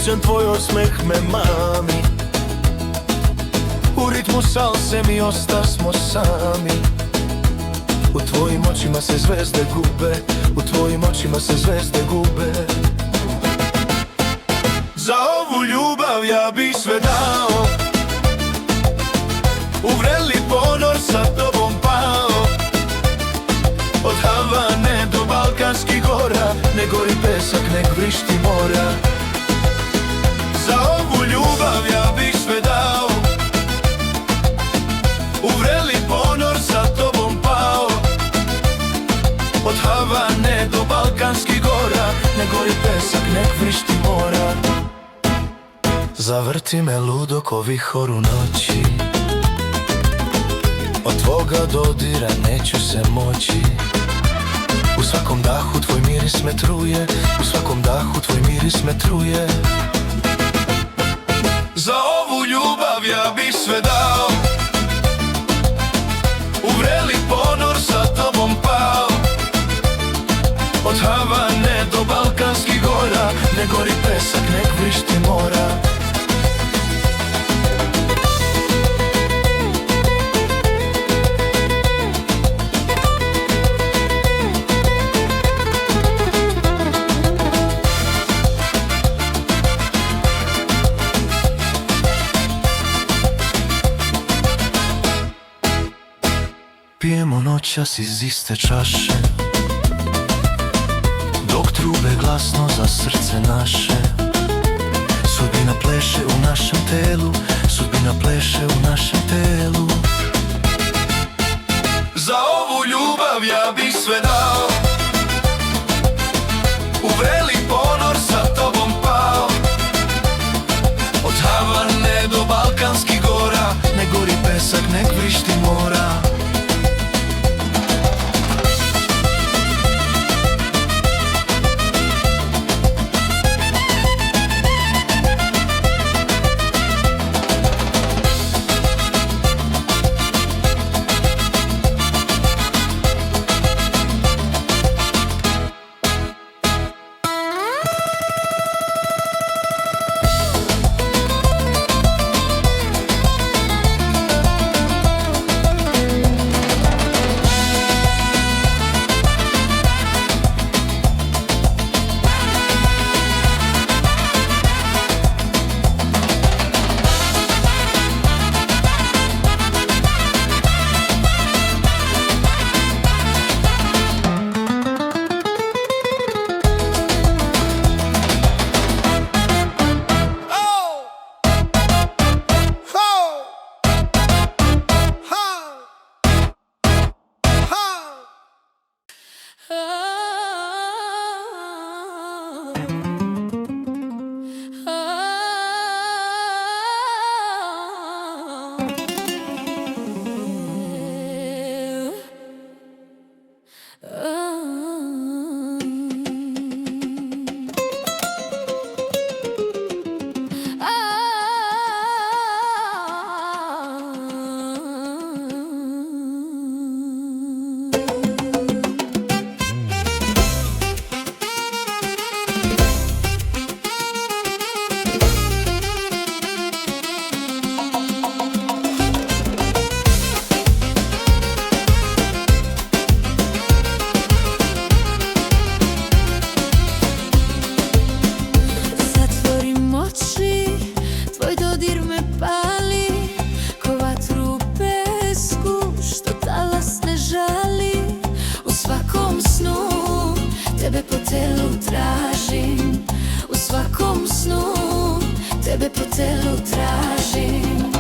Srećan tvoj osmeh me mami. U ritmu salse mi ostasmo sami. U tvojim očima se zvezde gube, u tvojim očima se zvezde gube. Za ovu ljubav ja bih sve dao, u vreli ponor sa tobom pao. Od Havane do Balkanskih gora, ne gori pesak, nek vrišti mora. Za ovu ljubav ja bih sve dao, u vreli ponor sa tobom pao. Od Havane do Balkanskih gora, ne gori pesak, nek vrišti mora. Zavrti me ludo ko vihor u noći, od tvoga dodira neću se moći. U svakom dahu tvoj miris me truje, u svakom dahu tvoj miris me truje. Za ovu ljubav ja bih sve dao, u vreli ponor sa tobom pao. Od Havane do Balkanskih gora, ne gori pesak, nek vrišti mora. Pijemo noćas iz iste čaše, dok trube glasno za srce naše. Sudbina pleše u našem telu, sudbina pleše u našem telu. Za ovu ljubav ja bih sve dao, u vreli ponor sa tobom pao. Od Havane do Balkanskih gora, ne gori pesak, nek vrišti mora. Tebe po telu tražim, u svakom snu tebe po telu tražim.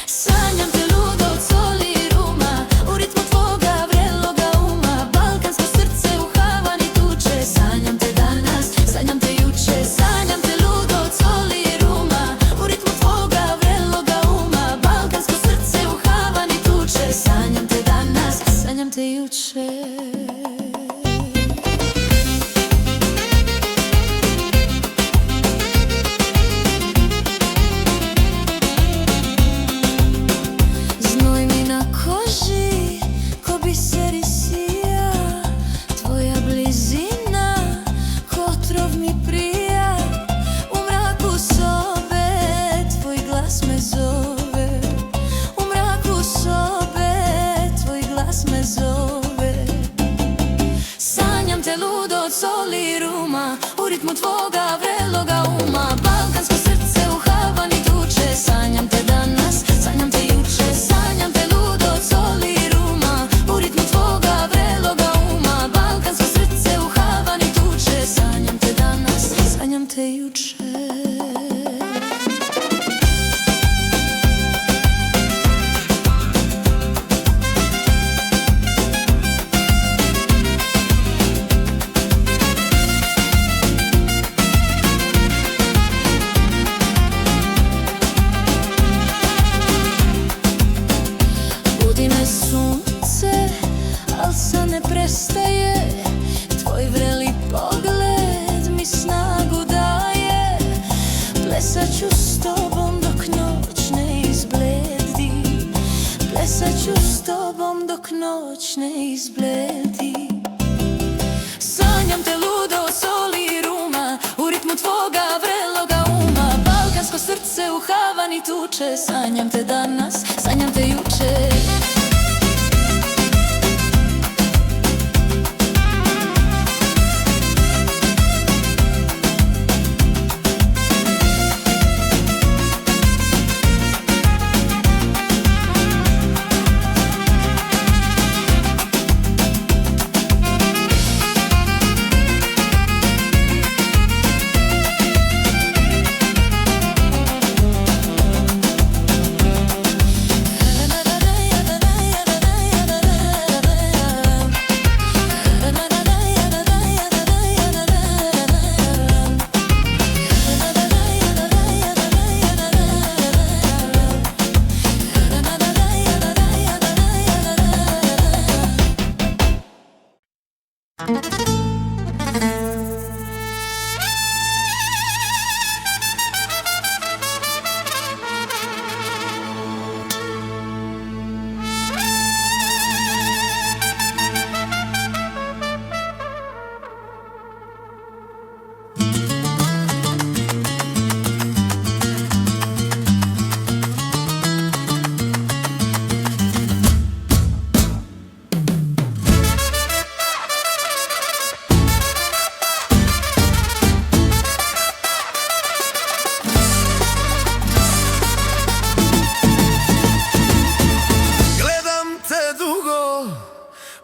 Sanjam te ludo od soli i ruma, u ritmu tvoga vreloga uma. Balkansko srce u Havani tuče, sanjam te danas, sanjam te juče. Sanjam te ludo od soli i ruma, u ritmu tvoga vreloga uma. Balkansko srce u Havani tuče, sanjam te danas, sanjam te juče. ritmu tvoga vreloga uma. Balkansko srce u Havani tuče, sanjam te danas, sanjam te juče, sanjam te ludo od soli i ruma. U ritmu tvoga vreloga uma, balkansko srce u Havani tuče, sanjam te danas, sanjam te juče. Budi me sunce, al san ne prestaje, tvoj vreli pogled mi snagu daje. Plesat ću s tobom dok noć ne izbledi, plesat ću s tobom dok noć ne izbledi. Sanjam te ludo od soli i ruma, u ritmu tvoga vreloga uma. Balkansko srce u Havani tuče, sanjam te danas, sanjam te juče.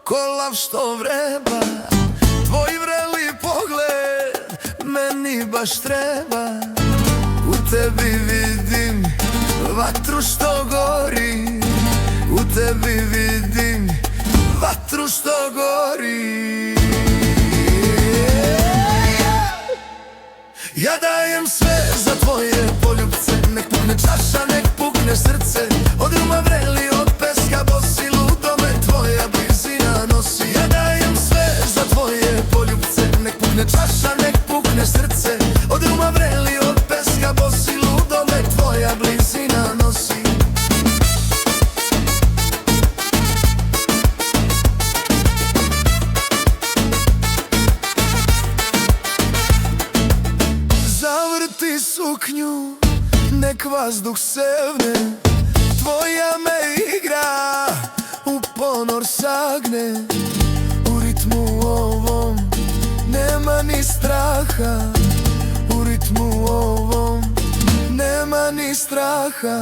Ko lav što vreba, tvoj vreli pogled meni baš treba. U tebi vidim vatru što gori, u tebi vidim vatru što gori. Ja dajem sve za tvoje poljubce, nek pukne čaša, nek pukne srce. Od ruma vreli, od peska bosi, ludo me tvoja blizina nosi. Ja dajem sve za tvoje poljubce, nek pukne čaša, nek pukne srce. Od ruma vreli, od peska bosi, ludo me tvoja blizina nosi. Zavrti suknju, nek vazduh sevne, tvoja me igra u ponor sagne. U ritmu ovom nema ni straha, u ritmu ovom nema ni straha.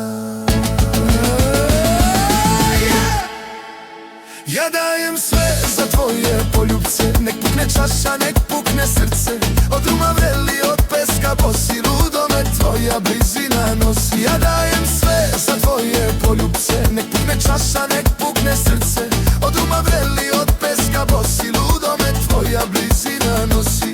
Ja dajem sve za tvoje poljubce, nek pukne čaša, nek pukne srce. Od ruma vreli, od peska bosi, ludo me tvoja blizina nosi. Ja dajem sve za tvoje poljubce, nek pukne čaša, nek pukne srce. Od ruma vreli, od peska bosi, ludo me tvoja blizina nosi.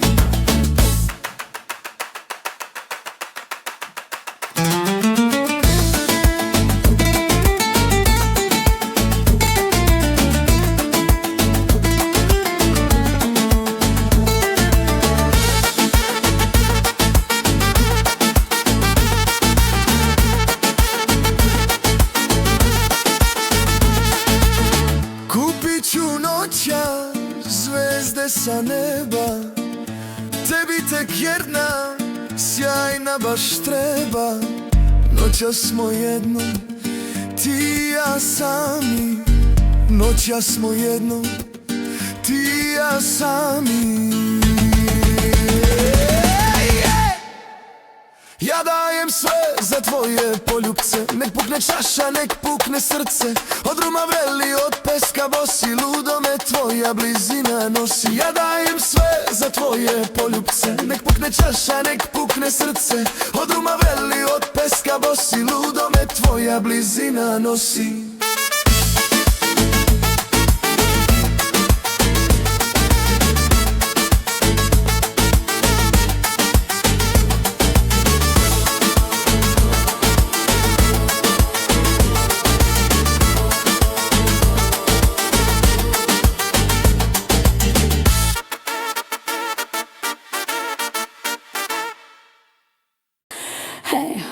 Zvezde sa neba, tebi tek jedna sjajna baš treba. Noćas smo jedno, ti i ja sami. Noćas smo jedno, ti i ja sami. Ja dajem sve za tvoje poljupce. Nek pukne čaša, nek pukne srce. Od ruma vreli, od peska bosi, ludo me tvoja blizina nosi. Ja dajem sve za tvoje poljupce. Nek pukne čaša, nek pukne srce. Od ruma vreli, od peska bosi, ludo me tvoja blizina nosi. Hey.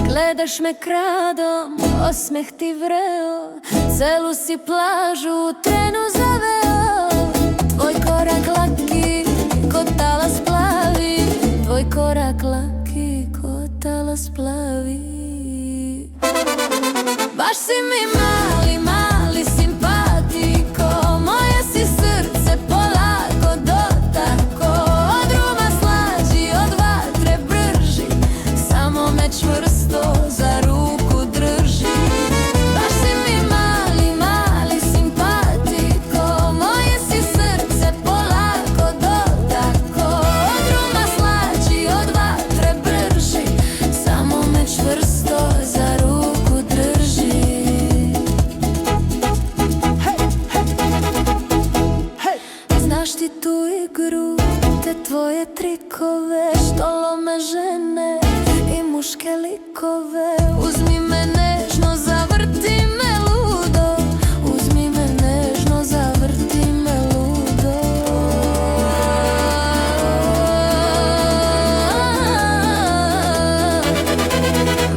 Gledaš me kradom, osmeh ti vreo, celu si plažu u trenu zaveo. Tvoj korak laki, ko talas plavi, tvoj korak laki, ko talas plavi. Baš si mi mali, mali simpatiko, moje si srce polako dotako. Od ruma slađi, od vatre brži, samo me čvrsto za ruku drži. Baš si mi mali, mali simpatiko, moje si srce polako dotako. Od ruma slađi, od vatre brži, samo me čvrsto za ruku drži. Znaš ti tu igru, te tvoje trikove, što lome žene i muške likove. Uzmi me nežno, zavrti me ludo, uzmi me nežno, zavrti me ludo.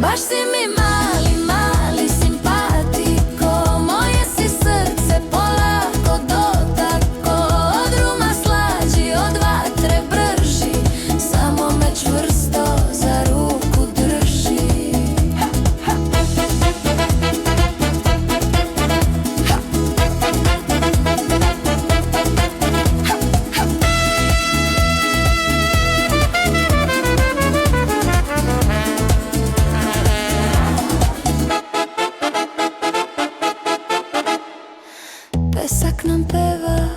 Baš si mi mali, mali simpatiko, moje si srce polako dotako. Od ruma slađi, od vatre brži, samo me čvrsto za ruku drži. Pesak nam peva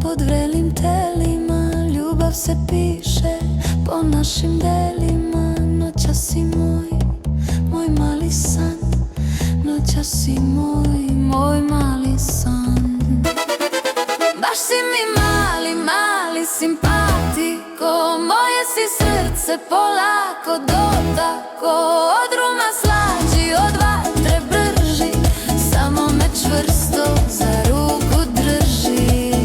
pod vrelim telima, ljubav se piše po našim delima. Noćas si moj, moj mali san, noćas si moj, moj mali san. Baš si mi mali, mali simpatiko, moje si srce polako dotako. Od ruma slađi, od vatre brži, samo me čvrsto za ruku drži.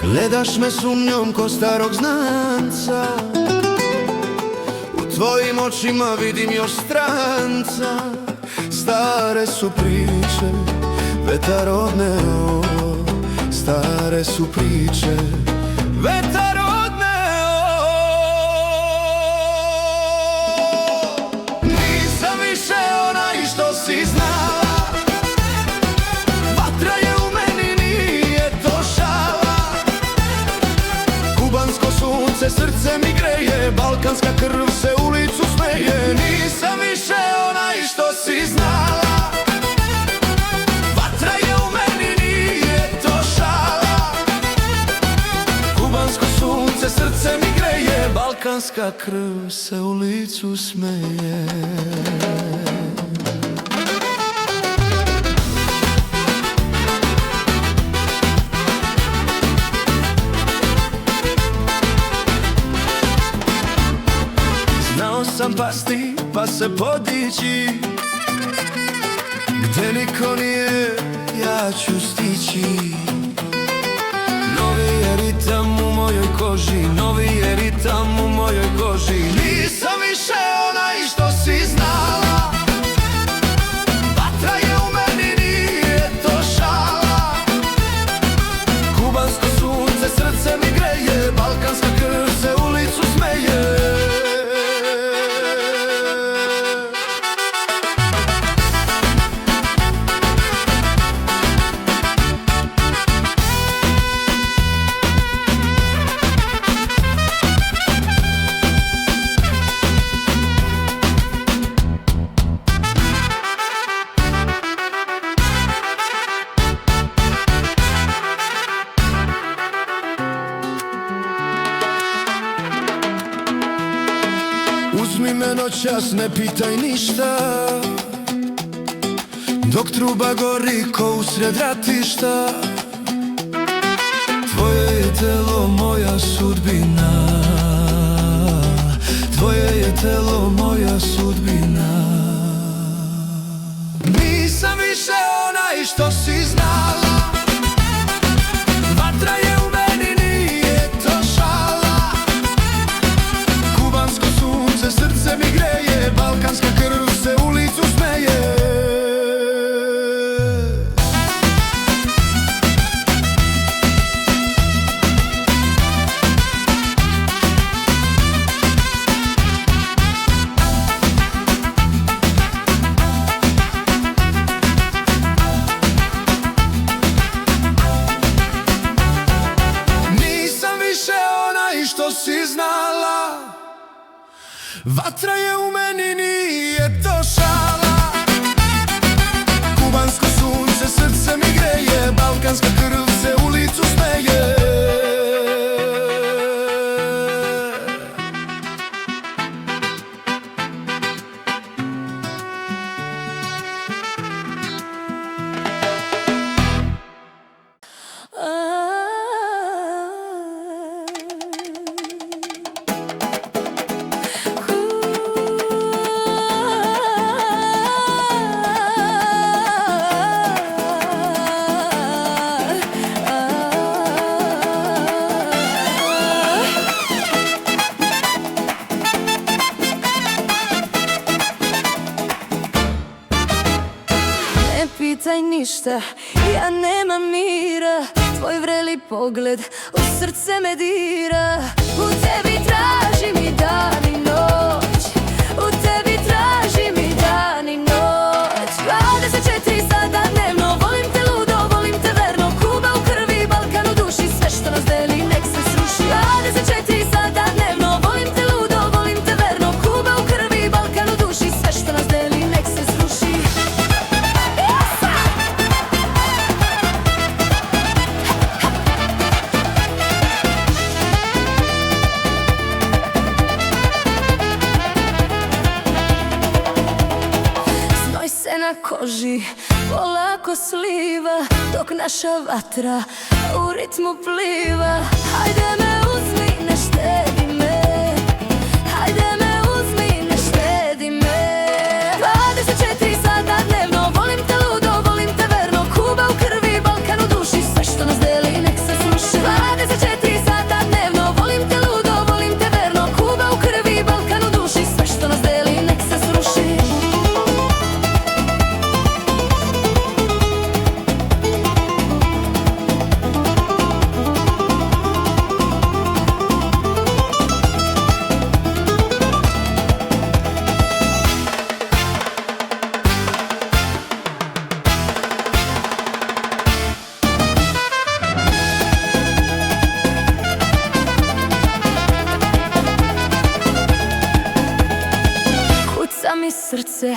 Gledaš me sumnjom ko starog znanca, u tvojim očima vidim još stranca. Stare su priče, vetar odneo, stare su priče, vetar odneo. Nisam više onaj što si znala, balkanska krv se u licu smeje. Znao sam pasti pa se podići, gde niko nije ja ću stići. Novi je ritam u mojoj koži, novi je ritam u mojoj koži. Nisam više onaj što si znala, vatra je u meni, nije to šala. Kubansko sunce srce mi greje, balkanska krv se u licu smeje. Uzmi me noćas, ne pitaj ništa, dok truba gori ko usred ratišta. Tvoje je telo moja sudbina, tvoje je telo moja sudbina. Nisam više onaj što si znala, vatra je u meni, nije to šala. Kubansko sunce srce mi greje, balkanska krv se u licu smeje. Nisam više onaj što si znala, vatra je u meni, nije to šala. Kubansko sunce srce mi greje, balkanska krv se u licu smeje. Ne pitaj ništa, ja nemam mira. Tvoj vreli pogled u srce me dira. U tebi tražim i dan i noć, u tebi tražim i dan i noć. 24 sata dnevno, volim te ludo, volim te verno. Kuba u krvi, Balkan u duši, sve što nas deli nek se sruši. 24 sata dnevno, volim te ludo, volim te verno. Kuba u krvi, Balkan u duši, sve što nas deli nek se sruši. Znoj se na koži polako sliva, dok naša vatra u ritmu pliva. Hajde me uzmi, ne štedi me, hajde me uzmi, ne štedi me. 24 sata dnevno, volim te ludo, volim te verno. Kuba u krvi, Balkan u duši, sve što nas deli nek se sruši. 24 sata dnevno, volim te ludo, volim te verno. Kuba u krvi, Balkan u duši, sve što nas deli nek se sruši. Kuca mi srce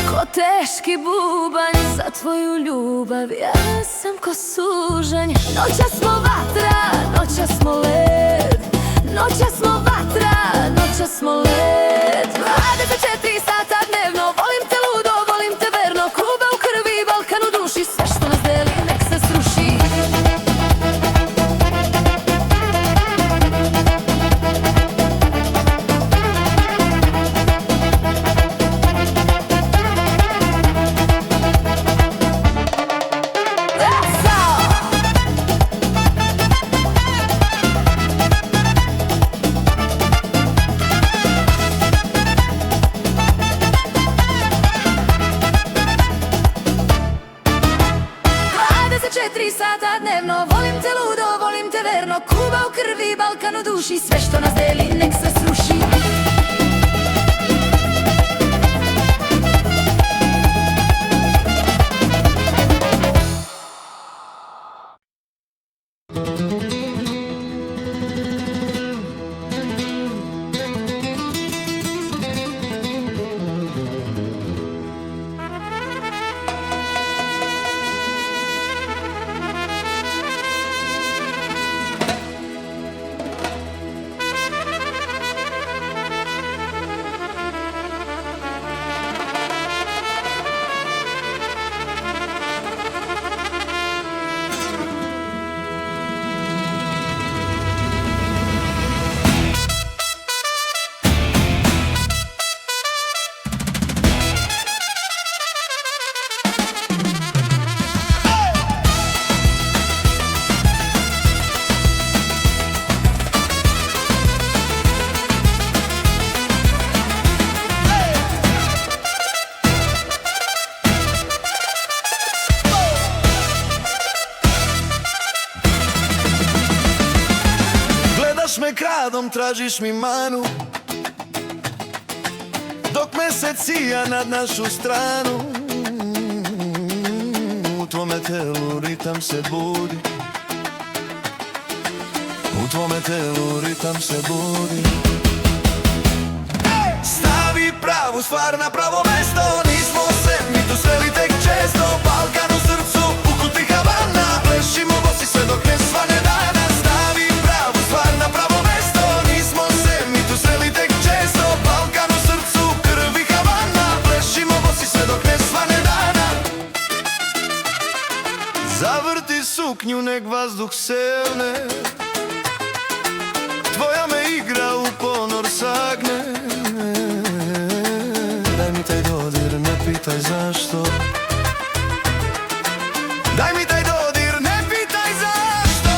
ko teški bubanj, za tvoju ljubav ja sam ko sužanj. Noćas smo vatra, noćas smo led, noćas smo vatra, noćas da smo led. 24 sata dnevno, volim te ludo, volim te verno. Kuba u krvi, Balkan u duši, sve što nas deli nek se sruši. Četiri sata dnevno, volim te ludo, volim te verno. Kuba u krvi, Balkan u duši, sve što nas deli nek se sruši. Me kradom, tražiš mi manu, dok mesec sija nad našu stranu. U tvome telu ritam se budi, u tvome telu ritam se budi. Stavi pravu stvar na pravo mesto, nismo se mi tu sreli tek često. Balkan u srcu, u kuti Havana, plešimo bosi sve dok ne svane dana. Stavi pravu stvar na pravo mesto, nismo se mi tu sreli tek često. Balkan u srcu, krvi Havana, plešimo bosi sve dok ne svane dana. Zavrti suknju, nek vazduh sevne, tvoja me igra u ponor sagne. Daj mi taj dodir, ne pitaj zašto. Daj mi taj dodir, ne pitaj zašto.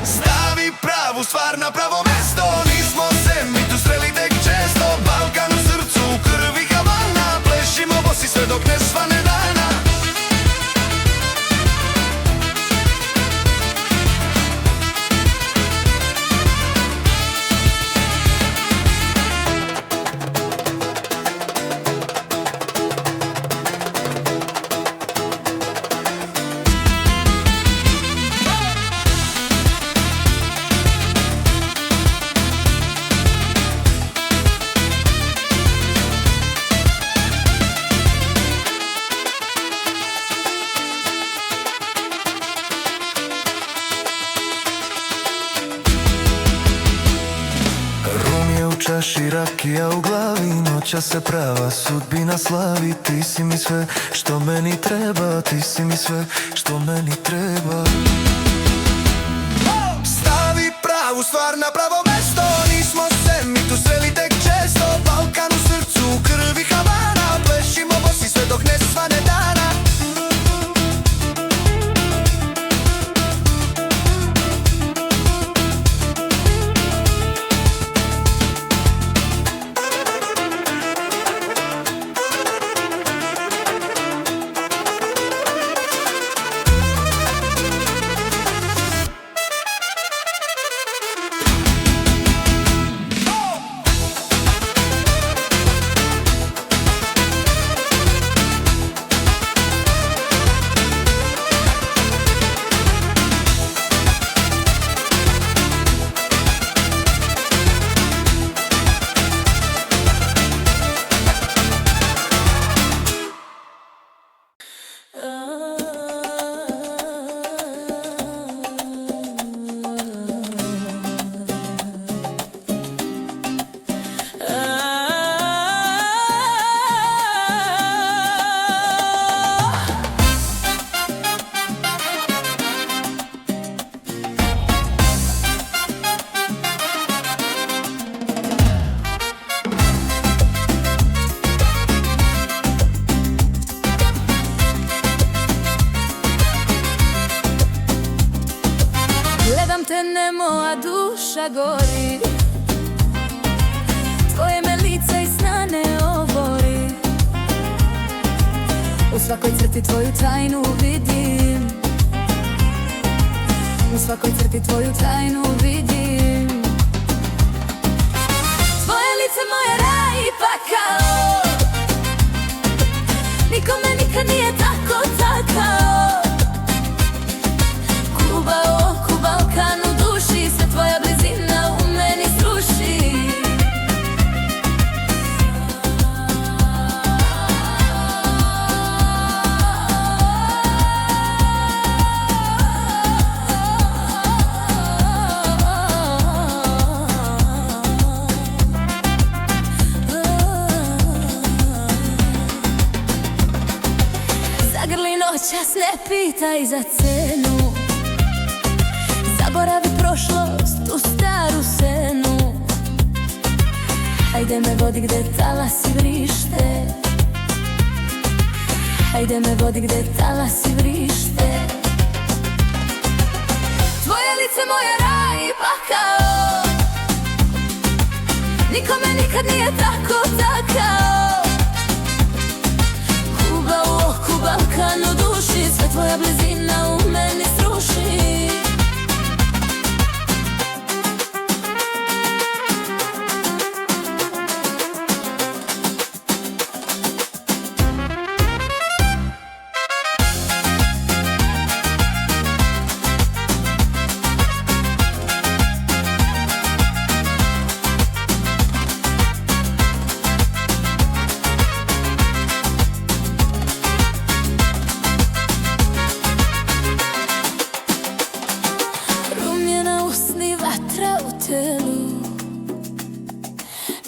Stavi pravu stvar na pravo mesto, nismo se mi tu sreli tek često. Balkan u srcu, krvi Havana, plešimo bosi sve dok ne svane dana. Čaši rakija u glavi, noća se prava sudbina slavi. Ti si mi sve što meni treba, ti si mi sve što meni treba. Stavi pravu stvar na pravo mesto, nismo se mi tu sreli tek često. Balkan u srcu, krvi Havana, plešimo bosi sve dok ne svane dana. te moja duša gori. Tvoje me lice i sna ne ovori. U svakoj crti tvoju tajnu vidim. U svakoj crti tvoju tajnu vidim. Tvoje lice moje raj i pakao. Nikome nikad nije tako takao. Kuba u oku, Balkan u duši, sve tvoja blizina u meni sruši. Zagrli noćas, ne pitaj za cenu. Zaboravi prošlost, tu staru scenu. Hajde me vodi gde talasi vrište. Hajde me vodi gde talasi vrište. Tvoje lice moje raj i pakao. Nikome nikad nije tako takao. Kuba u oku, Balkan u duši, sve tvoja blizina u meni sruši.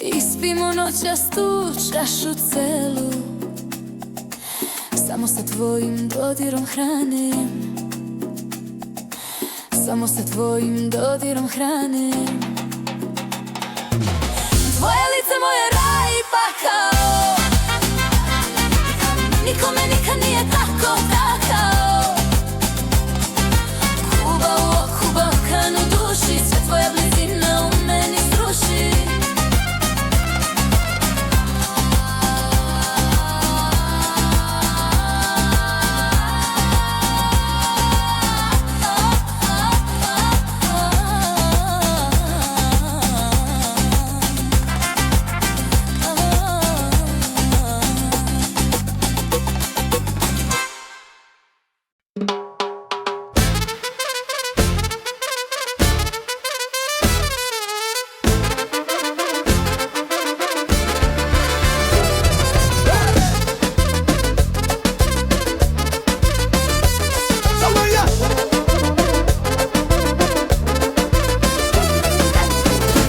Ispimo noćas tu čašu celu. Samo sa tvojim dodirom hranim. Samo sa tvojim dodirom hranim. Tvoje lice moje raj i pakao. Nikome nikad nije tako takao. Kuba u oku, Balkan u duši, sve tvoja blizina u meni sruši.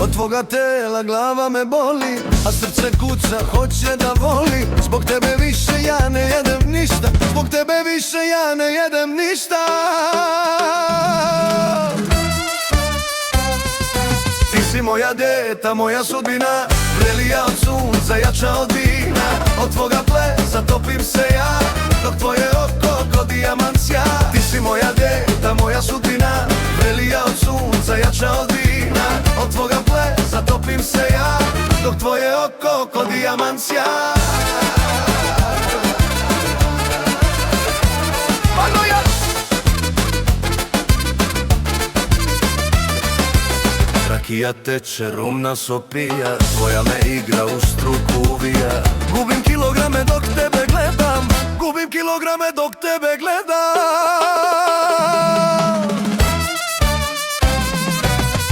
Od tvoga tela glava me boli, a srce kuca, hoće da voli. Zbog tebe više ja ne jedem ništa. Zbog tebe više ja ne jedem ništa. Ti si moja djeta, moja sudbina, vrelija od sunca, jača od vina. Od tvoga plesa topim se ja, dok tvoje oko ko dijamant sja. Ti si moja djeta, moja sudbina, vrelija od sunca, jača od vina. Od tvoga plesa topim se ja, dok tvoje oko ko dijamant sja. Rakija teče, rum nas opija, tvoja me igra u struku uvija. Gubim kilograme dok tebe gledam, gubim kilograme dok tebe gledam.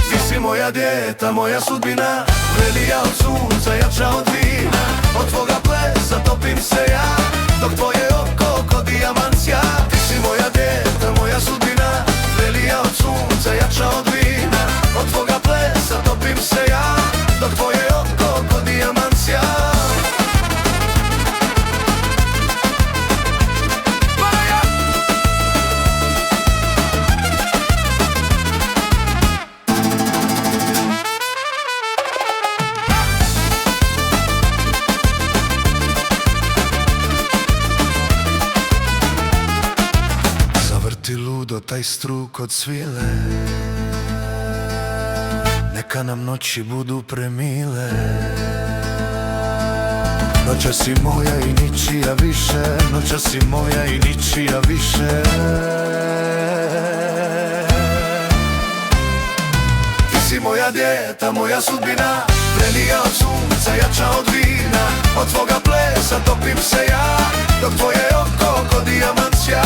Ti si moja djeta, moja sudbina, vrelija od sunca, jača od vina. Od tvoga plesa topim se ja, dok tvoje oko ko dijamant sja. Ti si moja djeta, moja sudbina, vrelija od sunca, jača od vina. Od tvoga plesa topim se ja, dok tvoje oko ko dijamant sja. Zavrti ludo taj struk od svile. neka nam noći budu premile. Noća si moja i ničija više, noća si moja i ničija više. Ti si moja dijeta, moja sudbina, vrenija od sunca, jača od vina. Od tvoga plesa topim se ja, dok tvoje oko ko dijamant sja.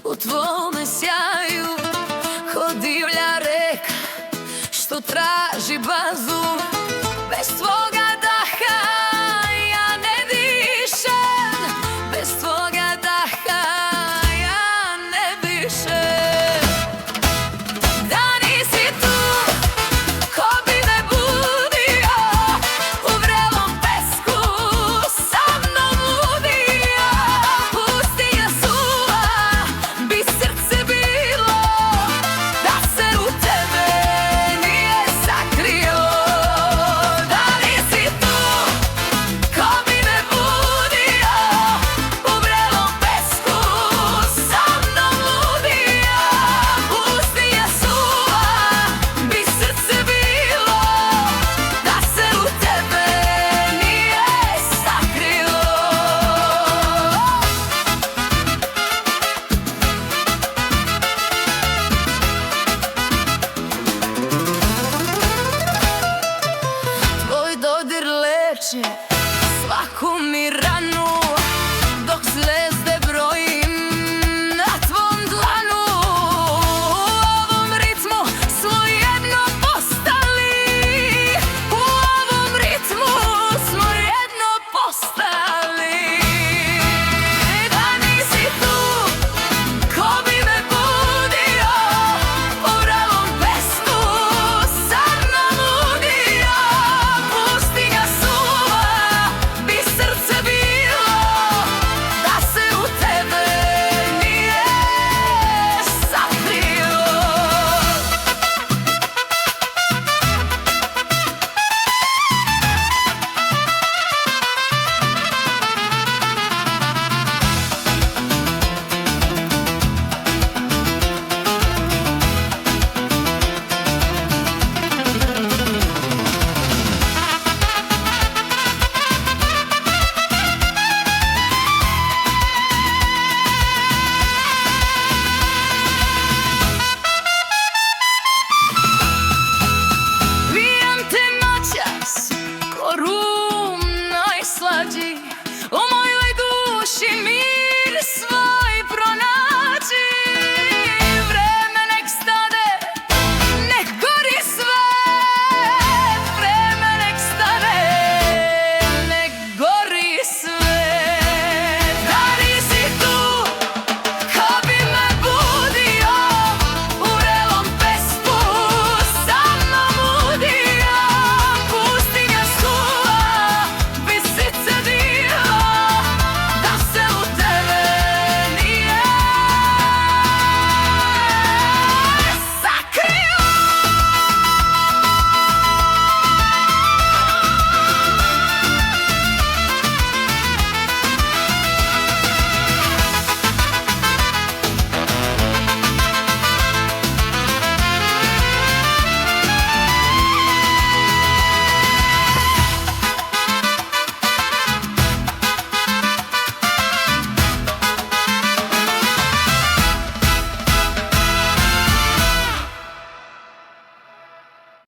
U tvome sjaju, ko divlja reka što traži bazu. Bez tvog